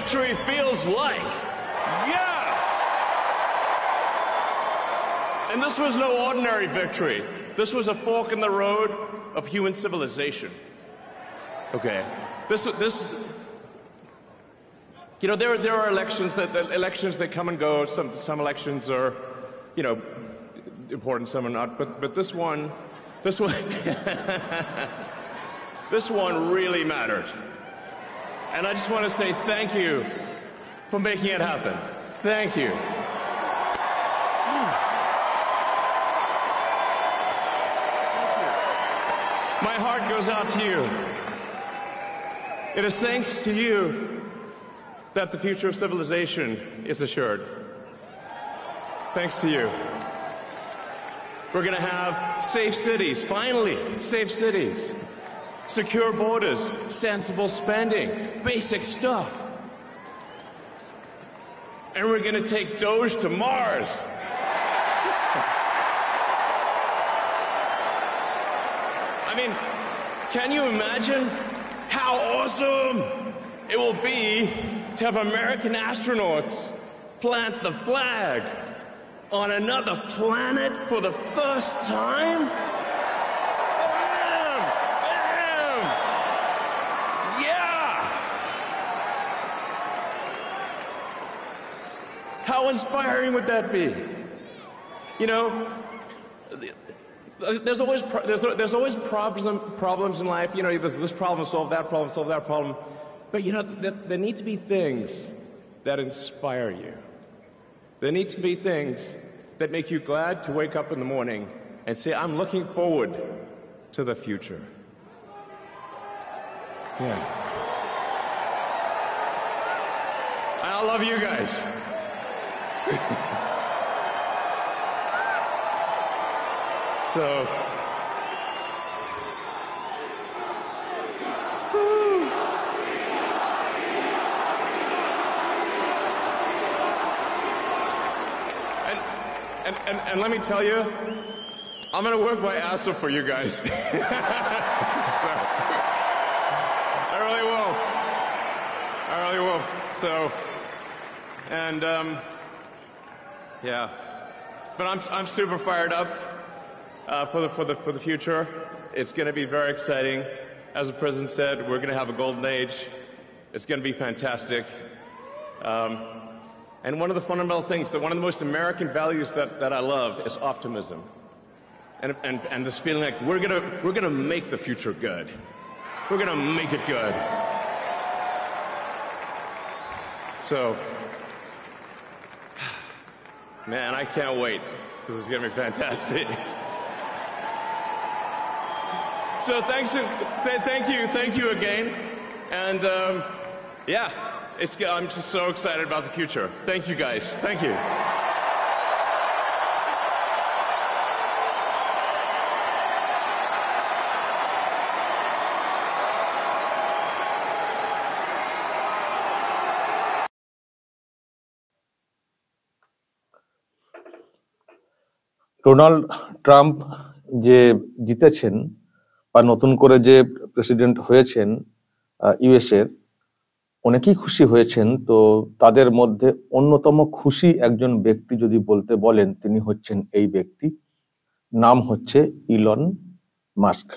victory feels like. Yeah! And this was no ordinary victory. This was a fork in the road of human civilization. Okay. You know, there are elections that come and go. Some elections are, you know, important, some are not. But this one, this one really mattered. And I just want to say thank you for making it happen. Thank you. My heart goes out to you. It is thanks to you that the future of civilization is assured. Thanks to you. We're going to have safe cities, finally, safe cities. Secure borders, sensible spending, basic stuff. And we're going to take Doge to Mars. I mean, can you imagine how awesome it will be to have American astronauts plant the flag on another planet for the first time? How inspiring would that be? You know, there's always problems in life. You know, there's this problem, solve that problem. But you know, there need to be things that inspire you. There need to be things that make you glad to wake up in the morning and say, I'm looking forward to the future. Yeah. And I love you guys. So, and let me tell you, I'm gonna work my ass off for you guys. So, I really will. So, and yeah, but I'm super fired up for the future. It's going to be very exciting. As the president said, we're going to have a golden age. It's going to be fantastic. And one of the fundamental things, one of the most American values that I love is optimism, and this feeling like we're gonna make the future good. We're gonna make it good. So. Man, I can't wait. This is going to be fantastic. So thank you again. And yeah, I'm just so excited about the future. Thank you guys. Thank you. Donald Trump যে জিতেছেন বা নতুন করে যে president হয়েছেন US এর, অনেকেই খুশি হয়েছেন। তো তাদের মধ্যে অন্যতম খুশি একজন ব্যক্তি যদি বলতে বলেন, তিনি হচ্ছেন এই ব্যক্তি, নাম হচ্ছে ইলন মাস্ক।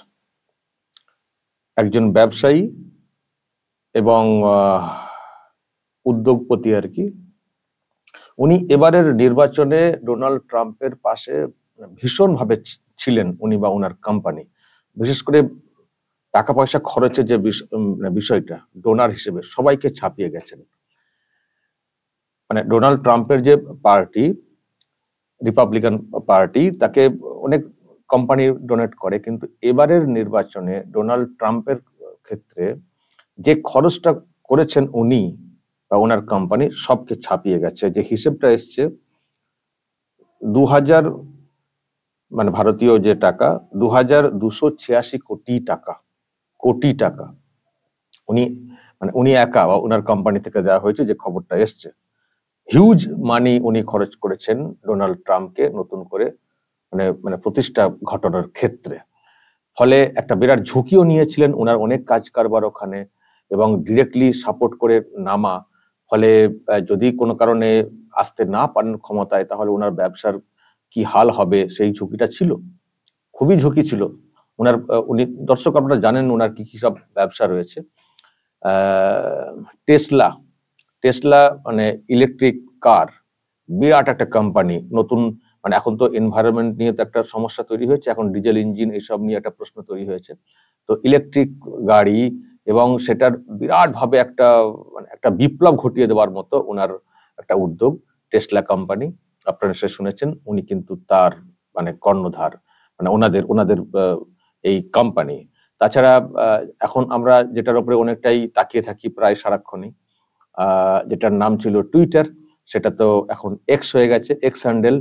একজন ব্যবসায়ী এবং উদ্যোগপতি আর কি। উনি এবারের নির্বাচনে ডোনাল্ড ট্রাম্পের পাশে ভীষণভাবে ছিলেন, উনি বা ওনার কোম্পানি। বিশেষ করে টাকা পয়সা খরচের যে বিষয়টা, ডোনার হিসেবে সবাইকে ছাপিয়ে গেছেন। মানে ডোনাল্ড ট্রাম্পের যে পার্টি, রিপাবলিকান পার্টি, তাকে অনেক কোম্পানি ডোনেট করে, কিন্তু এবারের নির্বাচনে ডোনাল্ড ট্রাম্পের ক্ষেত্রে যে খরচটা করেছেন উনি বা ওনার কোম্পানি, সবকে ছাপিয়ে গেছে। যে হিসেবটা এসছে 2000 মানে ভারতীয় যে টাকা, 2286 কোটি টাকা উনি একা বা ওনার কোম্পানি থেকে দেওয়া হয়েছে, যে খবরটা এসছে। হিউজ মানি উনি খরচ করেছেন ডোনাল্ড ট্রাম্পকে নতুন করে মানে প্রতিষ্ঠা ঘটানোর ক্ষেত্রে। ফলে একটা বিরাট ঝুঁকিও নিয়েছিলেন, ওনার অনেক কাজ কারবার ওখানে, এবং ডিরেক্টলি সাপোর্ট করে নামা ফলে যদি কোনো কারণে আসতে না পারেন ক্ষমতায়, তাহলে ওনার ব্যবসার কি হাল হবে সেই ঝুঁকিটা ছিল, খুবই ঝুঁকি ছিল ওনার। উনি, দর্শক আপনারা জানেন ওনার কি কি সব ব্যবসা রয়েছে। টেসলা, টেসলা মানে ইলেকট্রিক কার, বিরাট একটা কোম্পানি। নতুন মানে এখন তো এনভায়রনমেন্ট নিয়ে তো একটা সমস্যা তৈরি হয়েছে, এখন ডিজেল ইঞ্জিন এসব নিয়ে একটা প্রশ্ন তৈরি হয়েছে। তো ইলেকট্রিক গাড়ি, এবং সেটার বিরাট ভাবে একটা মানে একটা বিপ্লব ঘটিয়ে দেওয়ার মতো ওনার একটা উদ্যোগ টেসলা কোম্পানি। আপনারা সে শুনেছেন, উনি কিন্তু তার মানে কর্ণধার, মানে ওনাদের ওনাদের এই কোম্পানি। তাছাড়া এখন আমরা যেটার উপরে অনেকটাই তাকিয়ে থাকি প্রায় সারাক্ষণই, যেটার নাম ছিল টুইটার, সেটা তো এখন এক্স হয়ে গেছে, এক্স হ্যান্ডেল,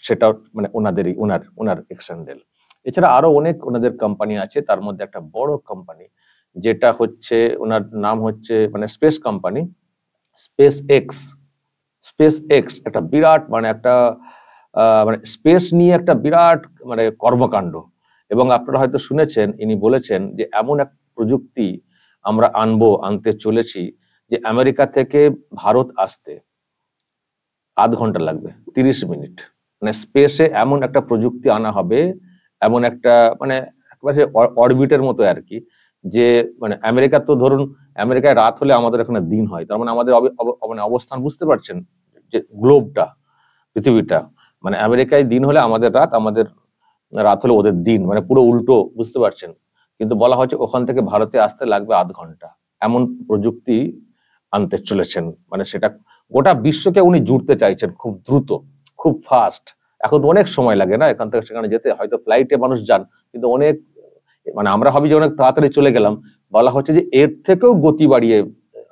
সেটা মানে ওনাদেরই, ওনার এক্স হ্যান্ডেল। এছাড়া আরো অনেক ওনাদের কোম্পানি আছে, তার মধ্যে একটা বড় কোম্পানি যেটা হচ্ছে ওনার নাম হচ্ছে মানে space company, space x. Space x একটা বিরাট মানে একটা মানে স্পেস নিয়ে একটা বিরাট মানে কর্মকাণ্ড। এবং আপনারা হয়তো শুনেছেন, ইনি বলেছেন যে এমন এক প্রযুক্তি আমরা আনতে চলেছি যে আমেরিকা থেকে ভারত আসতে আধ ঘন্টা লাগবে, 30 মিনিট। মানে স্পেসে এমন একটা প্রযুক্তি আনা হবে, এমন একটা মানে একেবারে অরবিটের মতো আর কি, যে মানে আমেরিকা তো ধরুন আমেরিকায় রাত হলে আমাদের এখানে দিন হয়, তার মানে আমাদের মানে অবস্থান বুঝতে পারছেন, যে গ্লোবটা, পৃথিবীটা, মানে আমেরিকায় দিন হলে আমাদের রাত, আমাদের রাত হলে ওদের দিন, মানে পুরো উল্টো, বুঝতে পারছেন। কিন্তু বলা হচ্ছে ওখান থেকে ভারতে আসতে লাগবে আধ ঘন্টা, এমন প্রযুক্তি আনতে চলেছেন। মানে সেটা গোটা বিশ্বকে উনি জুড়তে চাইছেন খুব দ্রুত, খুব ফাস্ট। এখন তো অনেক সময় লাগে না এখান থেকে সেখানে যেতে, হয়তো ফ্লাইটে মানুষ যান, কিন্তু অনেক মানে আমরা ভাবি যে অনেক তাড়াতাড়ি চলে গেলাম, বলা হচ্ছে যে এর থেকেও গতি বাড়িয়ে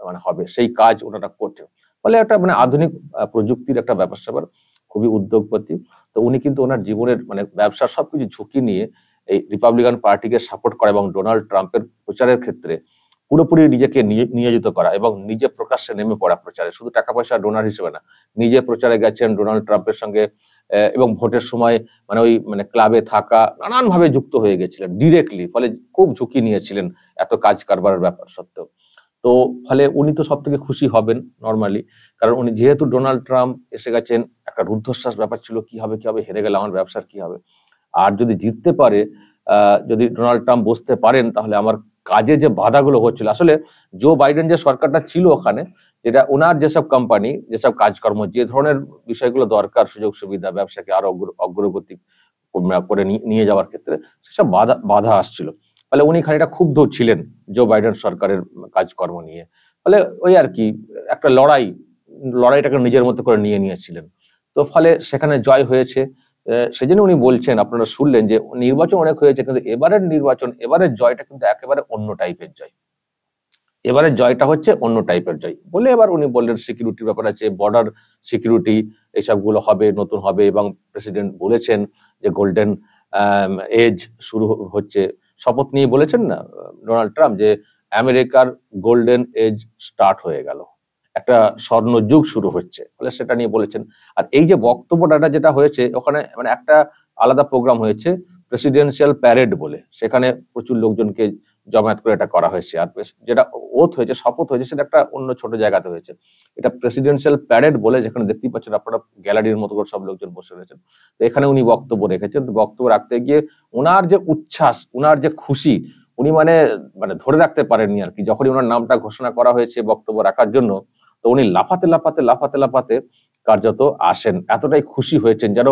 মানে হবে, সেই কাজ ওনারা করছেন। ফলে একটা মানে আধুনিক প্রযুক্তির একটা ব্যাপার স্যাপার, খুবই উদ্যোগপতি। তো উনি কিন্তু ওনার জীবনের মানে ব্যবসার সবকিছু ঝুঁকি নিয়ে এই রিপাবলিকান পার্টিকে সাপোর্ট করা এবং ডোনাল্ড ট্রাম্পের প্রচারের ক্ষেত্রে পুরোপুরি নিজেকে নিয়োজিত করা এবং নিজে প্রকাশ্যে নেমে পড়া প্রচারে, শুধু টাকা পয়সা ডোনার হিসেবে না, নিজে প্রচারে গেছেন ডোনাল্ড ট্রাম্পের সঙ্গে, এবং ভোটের সময় মানে ওই মানে ক্লাবে থাকা, নানান ভাবে যুক্ত হয়ে গেছিলেন ডিরেক্টলি। ফলে খুব ঝুঁকি নিয়েছিলেন এত কাজ কারবারের ব্যাপার সত্ত্বেও। তো ফলে উনি তো সব থেকে খুশি হবেন নর্মালি, কারণ উনি যেহেতু ডোনাল্ড ট্রাম্প এসে গেছেন, একটা রুদ্ধশ্বাস ব্যাপার ছিল, কি হবে কি হবে, হেরে গেলে আমার ব্যবসার কি হবে। আর যদি জিততে পারে, যদি ডোনাল্ড ট্রাম্প বসতে পারেন, তাহলে আমার কাজে যে বাধাগুলো হচ্ছিল, আসলে জো বাইডেন যে সরকারটা ছিল ওখানে, যেটা ওনার যেসব কোম্পানি, যেসব কাজকর্ম, যে ধরনের বিষয়গুলো দরকার, সুযোগ সুবিধা, ব্যবসাকে আরো অগ্রগতি করে নিয়ে যাওয়ার ক্ষেত্রে, সেসব বাধা আসছিল। ফলে উনি খানিকটা ক্ষুব্ধ ছিলেন জো বাইডেন সরকারের কাজকর্ম নিয়ে। ফলে ওই আর কি একটা লড়াইটাকে নিজের মতো করে নিয়েছিলেন। তো ফলে সেখানে জয় হয়েছে। সেজন্য উনি বলছেন, আপনারা শুনলেন যে নির্বাচন অনেক হয়েছে, কিন্তু এবারের জয়টা কিন্তু একেবারে অন্য টাইপের জয়। এবারের জয়টা হচ্ছে অন্য টাইপের জয় বলে এবার উনি বললেন সিকিউরিটির ব্যাপার আছে, বর্ডার সিকিউরিটি, এইসবগুলো হবে, নতুন হবে। এবং প্রেসিডেন্ট বলেছেন যে গোল্ডেন এজ শুরু হচ্ছে, শপথ নিয়ে বলেছেন না ডোনাল্ড ট্রাম্প, যে আমেরিকার গোল্ডেন এজ স্টার্ট হয়ে গেল, একটা স্বর্ণযুগ শুরু হচ্ছে, ফলে সেটা নিয়ে বলেছেন। আর এই যে বক্তব্যটা যেটা হয়েছে ওখানে, মানে একটা আলাদা প্রোগ্রাম হয়েছে প্রেসিডেন্সিয়াল প্যারেড বলে, সেখানে প্রচুর লোকজনকে জমায়েত করে এটা করা হয়েছে। আর যেটা ওথ হয়েছে, শপথ হয়েছে, সেটা একটা অন্য ছোট জায়গাতে হয়েছে। এটা প্রেসিডেন্সিয়াল প্যারেড বলে, যেখানে দেখতেই পাচ্ছেন আপনারা গ্যালারির মতো করে সব লোকজন বসে রয়েছেন। তো এখানে উনি বক্তব্য রেখেছেন। তো বক্তব্য রাখতে গিয়ে ওনার যে উচ্ছ্বাস, ওনার যে খুশি, উনি মানে মানে ধরে রাখতে পারেননি আর কি। যখনই ওনার নামটা ঘোষণা করা হয়েছে বক্তব্য রাখার জন্য, তো উনি লাফাতে কার্যত আসেন, এতটাই খুশি হয়েছেন, যেন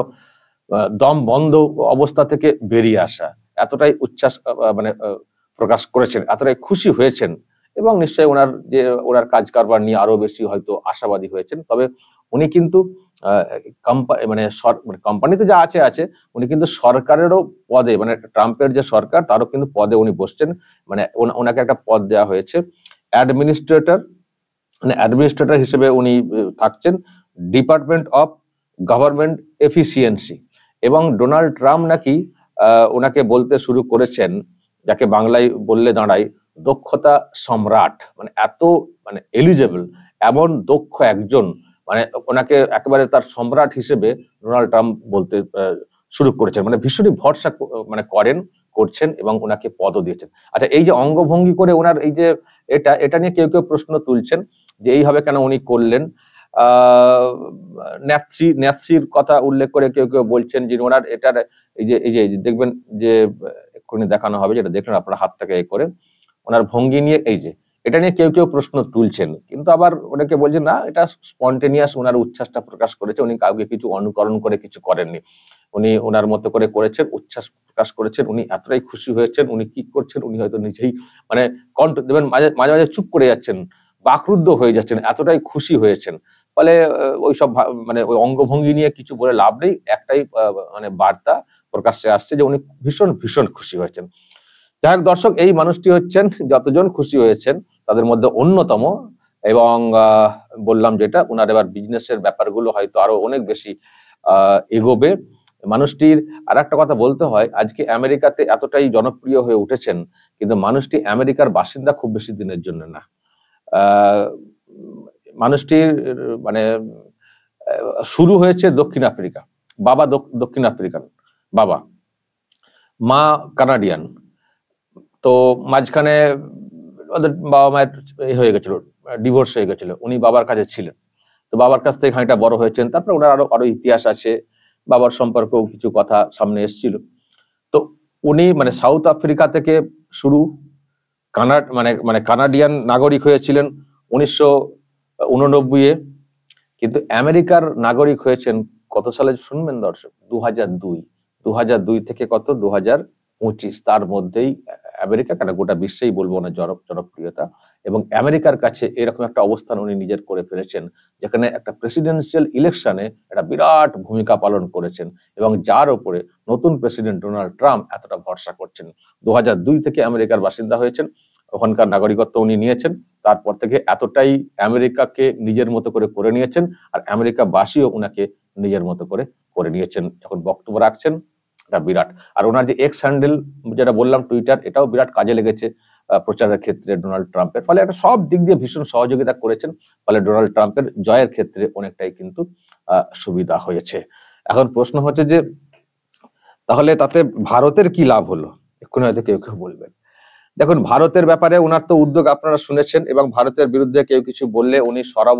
দম বন্ধ অবস্থা থেকে বেরিয়ে আসা, এতটাই উচ্ছ্বাস মানে প্রকাশ করেছেন, এতটাই খুশি হয়েছেন। এবং নিশ্চয়ই ওনার কাজ কারবার নিয়ে আরো বেশি হয়তো আশাবাদী হয়েছেন। তবে উনি কিন্তু মানে কোম্পানিতে যা আছে, উনি কিন্তু সরকারেরও পদে, মানে ট্রাম্পের যে সরকার তারও কিন্তু পদে উনি বসছেন। মানে ওনাকে একটা পদ দেওয়া হয়েছে অ্যাডমিনিস্ট্রেটর হিসেবে উনি থাকছেন, ডিপার্টমেন্ট অফ গভর্নমেন্ট এফিসিয়েন্সি। এবং ডোনাল্ড ট্রাম্প নাকি ওনাকে বলতে শুরু করেছেন, যাকে বাংলায় বললে দাঁড়ায় দক্ষতা সম্রাট। মানে এত মানে এলিজেবল, এমন দক্ষ একজন, মানে ওনাকে একেবারে তার সম্রাট হিসেবে ডোনাল্ড ট্রাম্প বলতে শুরু করেছেন। মানে ভীষণই ভরসা মানে করছেন এবং ওনাকে পদও দিয়েছেন। আচ্ছা, এই যে অঙ্গভঙ্গি করে ওনার এই যে এটা নিয়ে কেউ কেউ প্রশ্ন তুলছেন যে এইভাবে কেন উনি করলেন। ন্যাথ্রির কথা উল্লেখ করে কেউ কেউ বলছেন যে ওনার এটার এই যে দেখবেন যে এক্ষুনি দেখানো হবে, যেটা দেখলেন আপনার হাতটাকে করে ওনার ভঙ্গি নিয়ে, এই যে এটা নিয়ে কেউ কেউ প্রশ্ন তুলছেন, কিন্তু আবার অনেকে বলছেন না, এটা স্পন্টেনিয়াস, ওনার উচ্ছ্বাসটা প্রকাশ করেছে, উনি কাউকে কিছু অনুকরণ করে কিছু করেননি, উনি ওনার মতো করে করেছেন, উচ্ছ্বাস প্রকাশ করেছেন, উনি এতটাই খুশি হয়েছেন, উনি কি করছেন উনি হয়তো নিজেই মানে কণ্ঠ দেবেন, মাঝে মাঝে চুপ করে যাচ্ছেন, বাকরুদ্ধ হয়ে যাচ্ছেন, এতটাই খুশি হয়েছেন। ফলে ওইসব মানে ওই অঙ্গভঙ্গি নিয়ে কিছু বলে লাভ নেই, একটাই মানে বার্তা প্রকাশ্যে আসছে যে উনি ভীষণ ভীষণ খুশি হয়েছেন। যাই হোক দর্শক, এই মানুষটি হচ্ছেন যতজন খুশি হয়েছেন তাদের মধ্যে অন্যতম, এবং বললাম যেটা ওনার এবার বিজনেসের ব্যাপারগুলো হয়তো আরো অনেক বেশি এগোবে। মানুষটির আর একটা কথা বলতে হয়, আজকে আমেরিকাতে এতটাই জনপ্রিয় হয়ে উঠেছেন, কিন্তু মানুষটি আমেরিকার বাসিন্দা খুব বেশি দিনের জন্য না। মানুষটির মানে শুরু হয়েছে দক্ষিণ আফ্রিকা, বাবা দক্ষিণ আফ্রিকান, বাবা, মা কানাডিয়ান। তো মাঝখানে ওদের বাবা মায়ের হয়ে গেছিল, ডিভোর্স হয়ে গেছিল, উনি বাবার কাছে ছিলেন, তো বাবার কাছ থেকে খানিকটা বড় হয়েছেন। তারপরে ওনার আরো ইতিহাস আছে, বাবার সম্পর্কেও কিছু কথা সামনে এসেছিল। তো উনি মানে সাউথ আফ্রিকা থেকে শুরু, মানে কানাডিয়ান নাগরিক হয়েছিলেন 1989-এ, কিন্তু আমেরিকার নাগরিক হয়েছেন কত সালে শুনবেন দর্শক? 2002 থেকে কত 2025, তার মধ্যেই আমেরিকা, কেন গোটা বিশ্বেই বলবো না, জনপ্রিয়তা, এবং আমেরিকার কাছে এরকম একটা অবস্থান উনি নিজের করে ফেলেছেন, যেখানে একটা প্রেসিডেন্সিয়াল ইলেকশনে একটা বিরাট ভূমিকা পালন করেছেন, এবং যার উপরে নতুন প্রেসিডেন্ট ডোনাল্ড ট্রাম্প এতটা ভরসা করছেন। 2002 থেকে আমেরিকার বাসিন্দা হয়েছেন, ওখানকার নাগরিকত্ব উনি নিয়েছেন, তারপর থেকে এতটাই আমেরিকাকে নিজের মতো করে নিয়েছেন, আর আমেরিকাবাসীও উনাকে নিজের মতো করে নিয়েছেন, এখন বক্তব্য রাখছেন, এটা বিরাট। আর ওনার যে এক্স হ্যান্ডেল যেটা বললাম, টুইটার, এটাও বিরাট কাজে লেগেছে প্রচারের ক্ষেত্রে ডোনাল্ড ট্রাম্পের। ফলে একটা সব দিক দিয়ে ভীষণ সহযোগিতা করেছেন, ফলে ডোনাল্ড ট্রাম্পের জয়ের ক্ষেত্রে অনেকটাই কিন্তু সুবিধা হয়েছে। এখন প্রশ্ন হচ্ছে যে তাহলে তাতে ভারতের কি লাভ হলো, এক্ষুনি হয়তো কেউ কেউ বলবেন। দেখুন, ভারতের ব্যাপারে ওনার তো উদ্যোগ আপনারা শুনেছেন, এবং ভারতের বিরুদ্ধে কেউ কিছু বললে উনি সরব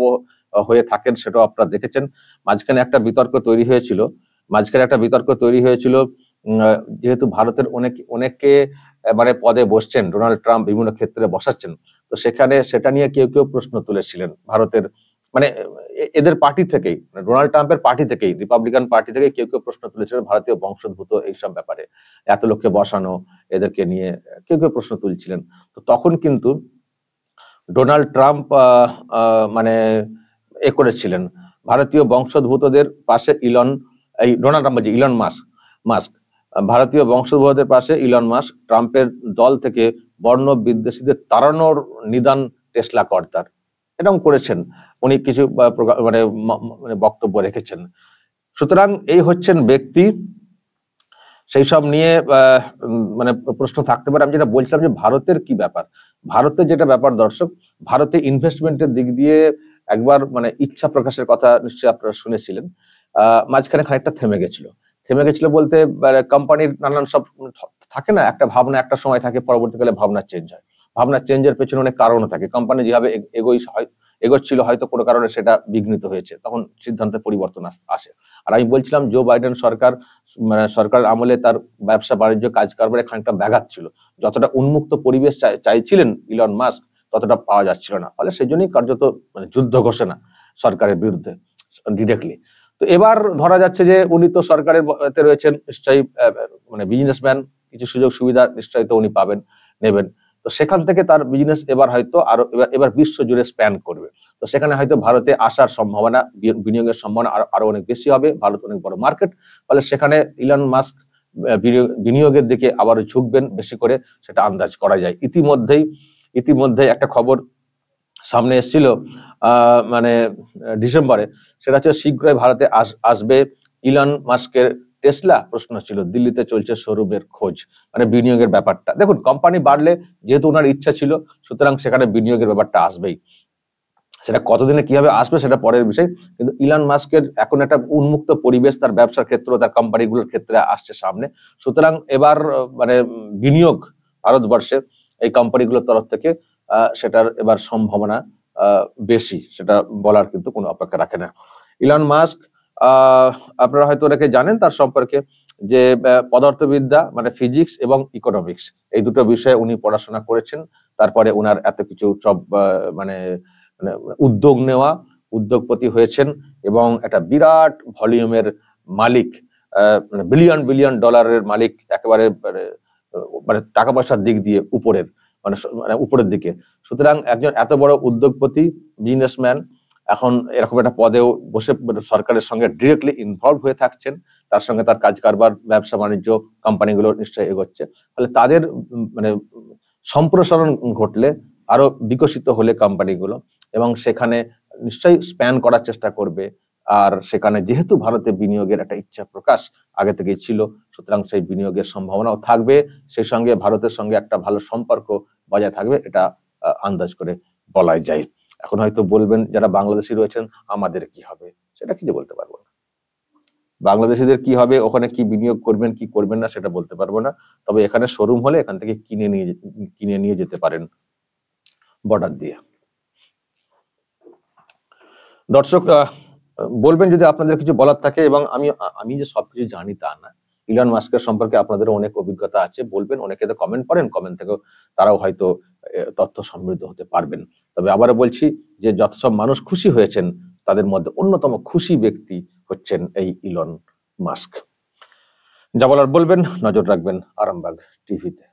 হয়ে থাকেন, সেটাও আপনারা দেখেছেন। মাঝখানে একটা বিতর্ক তৈরি হয়েছিল, যেহেতু ভারতের অনেকে মানে পদে বসছেন, ডোনাল্ড ট্রাম্প বিভিন্ন ক্ষেত্রে বসাচ্ছেন, তো সেটা নিয়ে কেউ কেউ প্রশ্ন তুলেছিলেন ভারতের, মানে এদের পার্টি থেকেই, ডোনাল্ড ট্রাম্পের পার্টি থেকেই, রিপাবলিকান পার্টি থেকে কেউ কেউ প্রশ্ন তুলেছিলেন ভারতীয় বংশোদ্ভূত এইসব ব্যাপারে, এত লোককে বসানো, এদেরকে নিয়ে কেউ কেউ প্রশ্ন তুলছিলেন। তো তখন কিন্তু ডোনাল্ড ট্রাম্প মানে করেছিলেন, ভারতীয় বংশোদ্ভূতদের পাশে ইলন মাস্ক, ভারতীয় বংশোদ্ভূতদের পাশে ইলন মাস্ক, ট্রাম্পের দল থেকে বর্ণ বিদ্বেষীদের তাড়ানোর নিদান টেসলা কর্তার, এরকম করেছেন উনি, কিছু মানে বক্তব্য রেখেছেন। সুতরাং এই হচ্ছেন ব্যক্তি, সেই সব নিয়ে মানে প্রশ্ন থাকতে পারে। আমি যেটা বলছিলাম যে ভারতের কি ব্যাপার, ভারতের যেটা ব্যাপার দর্শক, ভারতে ইনভেস্টমেন্টের দিক দিয়ে একবার মানে ইচ্ছা প্রকাশের কথা নিশ্চয়ই আপনারা শুনেছিলেন, মাঝখানে খানিকটা থেমে গেছিল বলতে কোম্পানির নানান সব থাকে না, একটা ভাবনা একটা সময় থাকে, পরবর্তীকালে ভাবনা চেঞ্জ হয়, ভাবনা চেঞ্জের পেছনে অনেক কারণও থাকে, কোম্পানি যেভাবে এগোচ্ছিল হয়তো কোনো কারণে সেটা বিঘ্নিত হয়েছে, তখন সিদ্ধান্তের পরিবর্তন আসে। আর আমি বলছিলাম জো বাইডেন সরকার আমলে তার ব্যবসা বাণিজ্য কাজ কারবারে খানিকটা ব্যাঘাত ছিল, যতটা উন্মুক্ত পরিবেশ চাইছিলেন ইলন মাস্ক ততটা পাওয়া যাচ্ছিল না, ফলে সেজন্যই কার্যত মানে যুদ্ধ ঘোষণা সরকারের বিরুদ্ধে ডিরেক্টলি। তো এবার ধরা যাচ্ছে যে উনি তো সরকারের রয়েছেন, নিশ্চয়ই মানে বিজনেসম্যান, কিছু সুযোগ সুবিধা নিশ্চয়ই তো উনি নেবেন, তো সেখান থেকে তার বিজনেস এবার হয়তো এবার বিশ্ব জুড়ে স্প্যান করবে, তো সেখানে হয়তো ভারতে আসার সম্ভাবনা, বিনিয়োগের সম্ভাবনা আরো অনেক বেশি হবে, ভারত অনেক বড় মার্কেট, ফলে সেখানে ইলন মাস্ক বিনিয়োগের দিকে আবার ঝুঁকবেন বেশি করে, সেটা আন্দাজ করা যায়। ইতিমধ্যে একটা খবর সামনে এসেছিল মানে ডিসেম্বরে, সেটা হচ্ছে শীঘ্রই ভারতে আসবে ইলন মাস্কের টেসলা। প্রশ্ন ছিল দিল্লিতে চলছে শোরুমের খোঁজ, মানে বিনিয়োগের ব্যাপারটা। দেখুন, কোম্পানি বাড়লে যেহেতু ওনার ইচ্ছা ছিল, সুতরাং সেখানে বিনিয়োগের ব্যাপারটা আসবেই। সেটা কতদিনে কিভাবে আসবে সেটা পরের বিষয়, কিন্তু ইলন মাস্কের এখন একটা উন্মুক্ত পরিবেশ তার ব্যবসার ক্ষেত্রে, তার কোম্পানিগুলোর ক্ষেত্রে আসছে সামনে। সুতরাং এবার মানে বিনিয়োগ ভারতবর্ষে এই কোম্পানিগুলোর তরফ থেকে সেটার এবার সম্ভাবনা বেশি, সেটা বলার কিন্তু কোনো অপেক্ষা রাখে না। ইলন মাস্ক আপনারা হয়তো ওনাকে জানেন, তার সম্পর্কে যে পদার্থবিদ্যা মানে ফিজিক্স এবং ইকোনমিক্স এই দুটো বিষয়ে উনি পড়াশোনা করেছেন। তারপরে উনার এত কিছু সব মানে উদ্যোগ নেওয়া, উদ্যোগপতি হয়েছেন এবং একটা বিরাট ভলিউমের মালিক, মানে বিলিয়ন বিলিয়ন ডলারের মালিক, একেবারে মানে টাকা পয়সার দিক দিয়ে উপরের মানে উপরের দিকে। সুতরাং একজন এত বড় উদ্যোগপতি, বিজনেসম্যান, এখন এরকম একটা পদেও বসে সরকারের সঙ্গে ডিরেক্টলি ইনভলভ হয়ে থাকছেন, তার সঙ্গে তার কাজ কারবার, ব্যবসা বাণিজ্য, কোম্পানিগুলো নিশ্চয়ই এগোচ্ছে। ফলে তাদের মানে সম্প্রসারণ ঘটলে, আরো বিকশিত হলে কোম্পানিগুলো, এবং সেখানে নিশ্চয়ই স্প্যান করার চেষ্টা করবে। আর সেখানে যেহেতু ভারতে বিনিয়োগের একটা ইচ্ছা প্রকাশ আগে থেকেই ছিল, সুতরাং সেই বিনিয়োগের সম্ভাবনাও থাকবে, সেই সঙ্গে ভারতের সঙ্গে একটা ভালো সম্পর্ক বজায় থাকবে, এটা আন্দাজ করে বলাই যায়। এখন হয়তো বলবেন যারা বাংলাদেশি রয়েছেন, আমাদের কি হবে, সেটা কি যে বলতে পারবো না। বাংলাদেশিদের কি হবে, ওখানে কি বিনিয়োগ করবেন কি করবেন না সেটা বলতে পারবো না। তবে এখানে শোরুম হলে এখান থেকে কিনে নিয়ে যেতে পারেন বর্ডার দিয়ে। দর্শক বলবেন যদি আপনাদের কিছু বলার থাকে, এবং আমি যে সবকিছু জানি তা না, ইলন মাস্কের সম্পর্কে আপনাদের অনেক অভিজ্ঞতা আছে, বলবেন। অনেকে তো কমেন্ট করেন, কমেন্ট থেকেও তারাও হয়তো তথ্য সমৃদ্ধ হতে পারবেন। তবে আবারও বলছি যে যত সব মানুষ খুশি হয়েছেন, তাদের মধ্যে অন্যতম খুশি ব্যক্তি হচ্ছেন এই ইলন মাস্ক। যা বলার বলবেন, নজর রাখবেন আরামবাগ টিভিতে।